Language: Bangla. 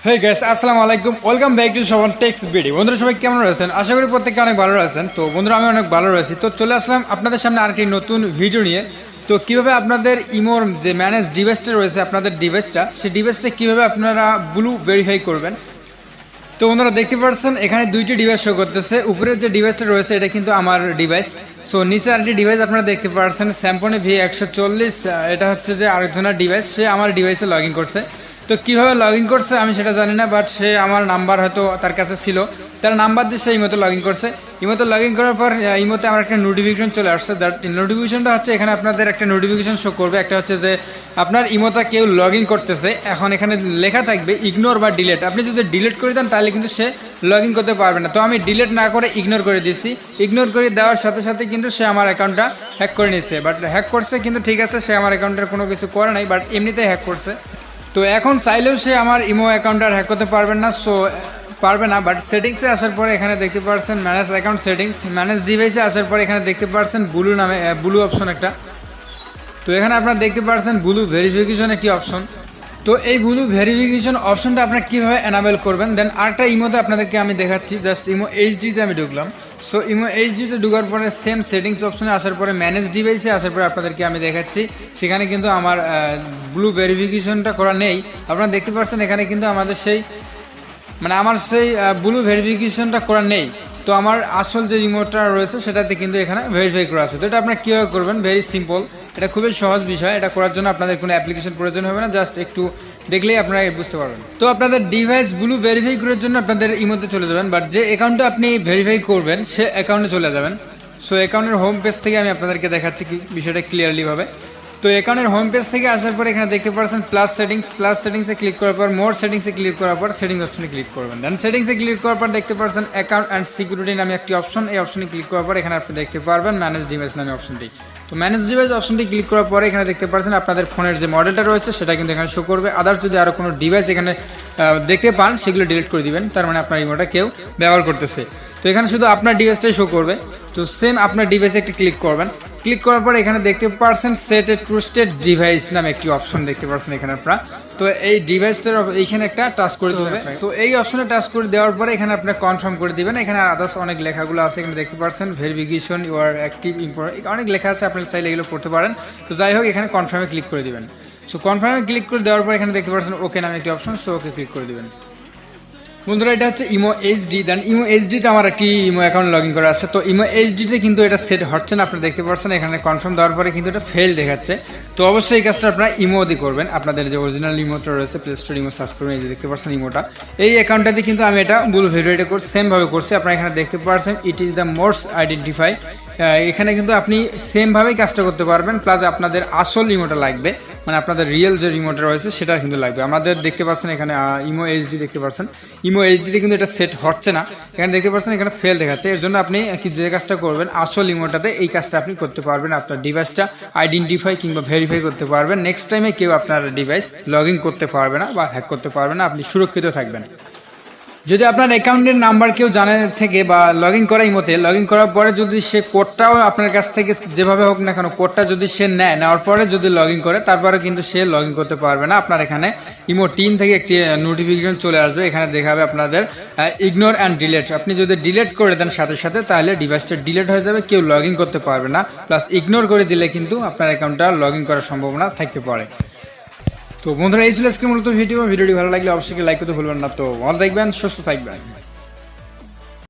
হেই গাইস, আসসালামু আলাইকুম, ওয়েলকাম ব্যাক টু সবান টেক্স ভিডিও। বন্ধুরা সবাই কেমন রয়েছেন? আশা করি প্রত্যেকে অনেক ভালো রয়েছেন। তো বন্ধুরা আমি অনেক ভালো রয়েছি। তো চলে আসলাম আপনাদের সামনে আরেকটি নতুন ভিডিও নিয়ে। তো কীভাবে আপনাদের ইমোর যে ম্যানেজ ডিভাইসটা রয়েছে, আপনাদের ডিভাইসটা, সেই ডিভাইসটা কীভাবে আপনারা ব্লু ভেরিফাই করবেন। তো বন্ধুরা দেখতে পাচ্ছেন এখানে দুইটি ডিভাইস শো করতেছে। উপরের যে ডিভাইসটা রয়েছে এটা কিন্তু আমার ডিভাইস। সো নিচে আরেকটি ডিভাইস আপনারা দেখতে পাচ্ছেন, স্যামসং V140। এটা হচ্ছে যে আরেকজনের ডিভাইস, সে আমার ডিভাইসে লগ ইন করছে। তো কীভাবে লগ ইন করছে আমি সেটা জানি না, বাট সে আমার নাম্বার হয়তো তার কাছে ছিল, তার নাম্বার দিয়ে সে ইমোতে লগ ইন করছে। ইমোতে লগ ইন করার পর ইমোতে আমার একটা নোটিফিকেশন চলে আসছে। দ্যাট নোটিফিকেশনটা হচ্ছে এখানে আপনাদের একটা নোটিফিকেশন শো করবে। একটা হচ্ছে যে আপনার ইমোতে কেউ লগ ইন করতেছে। এখন এখানে লেখা থাকবে ইগনোর বা ডিলেট। আপনি যদি ডিলিট করে দেন তাহলে কিন্তু সে লগ ইন করতে পারবে না। তো আমি ডিলিট না করে ইগনোর করে দিয়েছি। ইগনোর করে দেওয়ার সাথে সাথে কিন্তু সে আমার অ্যাকাউন্টটা হ্যাক করে নিয়েছে। বাট হ্যাক করছে কিন্তু ঠিক আছে, সে আমার অ্যাকাউন্টের কোনো কিছু করে নাই, বাট এমনিতেই হ্যাক করছে। তো এখন চাইলেও সে আমার ইমো অ্যাকাউন্ট আর হ্যাক করতে পারবেন না, পারবে না। বাট সেটিংসে আসার পরে এখানে দেখতে পাচ্ছেন ম্যানেজ অ্যাকাউন্ট সেটিংস। ম্যানেজ ডিভাইসে আসার পরে এখানে দেখতে পাচ্ছেন ব্লু নামে ব্লু অপশন একটা। তো এখানে আপনারা দেখতে পাচ্ছেন ব্লু ভেরিফিকেশন একটি অপশন। তো এই ব্লু ভেরিফিকেশন অপশনটা আপনারা কীভাবে এনাবেল করবেন, দেন আরেকটা ইমোতে আপনাদেরকে আমি দেখাচ্ছি। জাস্ট ইমো এইচডিতে আমি ঢুকলাম। সো ইমো এইচডিতে ঢোকার পরে সেম সেটিংস অপশনে আসার পরে ম্যানেজ ডিভাইসে আসার পরে আপনাদেরকে আমি দেখাচ্ছি। সেখানে কিন্তু আমার ব্লু ভেরিফিকেশনটা করা নেই। আপনারা দেখতে পাচ্ছেন এখানে কিন্তু আমাদের সেই আমার সেই ব্লু ভেরিফিকেশনটা করা নেই। তো আমার আসল যে ইমোটা রয়েছে সেটাতে কিন্তু এখানে ভেরিফাই করা আছে। তো এটা আপনারা কীভাবে করবেন, ভেরি সিম্পল, এটা খুবই সহজ বিষয়। এটা করার জন্য আপনাদের কোনো অ্যাপ্লিকেশন প্রয়োজন হবে না, জাস্ট একটু দেখলেই আপনারা বুঝতে পারবেন। তো আপনাদের ডিভাইস ব্লু ভেরিফাই করার জন্য আপনাদের ইমোতে চলে যাবেন, বাট যে অ্যাকাউন্টে আপনি ভেরিফাই করবেন সে অ্যাকাউন্টে চলে যাবেন। সো অ্যাকাউন্টের হোম পেজ থেকে আমি আপনাদেরকে দেখাচ্ছি কি বিষয়টা ক্লিয়ারলিভাবে। তো অ্যাকাউন্টের হোম পেজ থেকে আসার পর এখানে দেখতে পাচ্ছেন প্লাস সেটিংসে ক্লিক করার পর মোর সেটিংসে ক্লিক করার পর সেটিংস অপশনে ক্লিক করবেন। দেন সেটিংসে ক্লিক করার পর দেখতে পাচ্ছেন অ্যাকাউন্ট অ্যান্ড সিকিউরিটি নামে একটি অপশন। এই অপশনে ক্লিক করার পর এখানে আপনি দেখতে পারবেন ম্যানেজ ডিভাইস নামে অপশনটি। তো ম্যানেজ ডিভাইস অপশনটি ক্লিক করার পরে এখানে দেখতে পাচ্ছেন আপনাদের ফোনের যে মডেলটা রয়েছে সেটা কিন্তু এখানে শো করবে। আদার্স যদি আরও কোনো ডিভাইস এখানে দেখতে পান সেগুলো ডিলিট করে দিবেন, তার মানে আপনার ইমোটা কেউ ব্যবহার করতেছে। তো এখানে শুধু আপনার ডিভাইসটাই শো করবে। তো সেম আপনার ডিভাইসে একটি ক্লিক করবেন। ক্লিক করার পর এখানে দেখতে পাচ্ছেন সেট এ ট্রুস্টেড ডিভাইস নামে একটি অপশন দেখতে পাচ্ছেন এখানে আপনারা। তো এই ডিভাইসটার এইখানে একটা টাচ করে দেবে। তো এই অপশনে টাচ করে দেওয়ার পরে এখানে আপনি কনফার্ম করে দিবেন। এখানে আদার্স অনেক লেখাগুলো আছে, এখানে দেখতে পাচ্ছেন ভেরিফিকেশন ইউর অ্যাক্টিভ ইম্পর্টেন্ট অনেক লেখা আছে, আপনি চাইলে এগুলো পড়তে পারেন। তো যাই হোক এখানে কনফার্মে ক্লিক করে দিবেন। সো কনফার্মে ক্লিক করে দেওয়ার পর এখানে দেখতে পাচ্ছেন ওকে নামে একটি অপশন। সো ওকে ক্লিক করে দিবেন। বন্ধুরা এটা হচ্ছে ইমো এইচডি। দেন ইমো এইচডিতে আমার একটি ইমো অ্যাকাউন্ট লগ ইন করা আছে। তো ইমো এইচডিতে কিন্তু এটা সেট হচ্ছে না, আপনারা দেখতে পাচ্ছেন এখানে কনফার্ম দেওয়ার পরে কিন্তু এটা ফেল দেখাচ্ছে। তো অবশ্যই এই কাজটা আপনারা ইমো দিয়ে করবেন। আপনাদের যে অরিজিনাল ইমোটা রয়েছে প্লে স্টোর ইমো সার্চ করবেন, এই যে দেখতে পাচ্ছেন ইমোটা, এই অ্যাকাউন্টটাতে কিন্তু আমি এটা ব্লু ভেরিফাইড করে সেমভাবে করছি। আপনারা এখানে দেখতে পাচ্ছেন it is the most identify. এখানে কিন্তু আপনি সেমভাবেই কাজটা করতে পারবেন। প্লাস আপনাদের আসল ইমোটা লাগবে, আপনাদের রিয়েল যে রিমোটটা রয়েছে সেটা কিন্তু লাগবে। আমাদের দেখতে পাচ্ছেন এখানে ইমো এইচডি দেখতে পাচ্ছেন, ইমো এইচডিতে কিন্তু এটা সেট হচ্ছে না। এখানে দেখতে পাচ্ছেন এখানে ফেল দেখাচ্ছে। এর জন্য আপনি যে কাজটা করবেন আসল ইমোটাতে এই কাজটা আপনি করতে পারবেন। আপনার ডিভাইসটা আইডেন্টিফাই কিংবা ভেরিফাই করতে পারবেন। নেক্সট টাইমে কেউ আপনার ডিভাইস লগ ইন করতে পারবে না বা হ্যাক করতে পারবে না, আপনি সুরক্ষিত থাকবেন। যদি আপনার অ্যাকাউন্টের নাম্বার কেউ জানে থেকে বা লগ ইন করা ইমোতে লগ ইন করার পরে যদি সে কোডটাও আপনার কাছ থেকে যেভাবে হোক না কেন কোডটা যদি সে নেওয়ার পরে যদি লগ ইন করে তারপরে কিন্তু সে লগ ইন করতে পারবে না। আপনার এখানে ইমো টিন থেকে একটি নোটিফিকেশন চলে আসবে, এখানে দেখাবে আপনাদের ইগনোর অ্যান্ড ডিলেট। আপনি যদি ডিলেট করে দেন সাথে সাথে তাহলে ডিভাইসটা ডিলেট হয়ে যাবে, কেউ লগ ইন করতে পারবে না। প্লাস ইগনোর করে দিলে কিন্তু আপনার অ্যাকাউন্টটা লগ ইন করার সম্ভাবনা থাকতে পারে। তো বন্ধুরা এই ছিল আজকের মূলত ভিডিওটি ভালো লাগলে অবশ্যই লাইক করতে ভুলবেন না। তো ভালো থাকবেন, সুস্থ থাকবেন।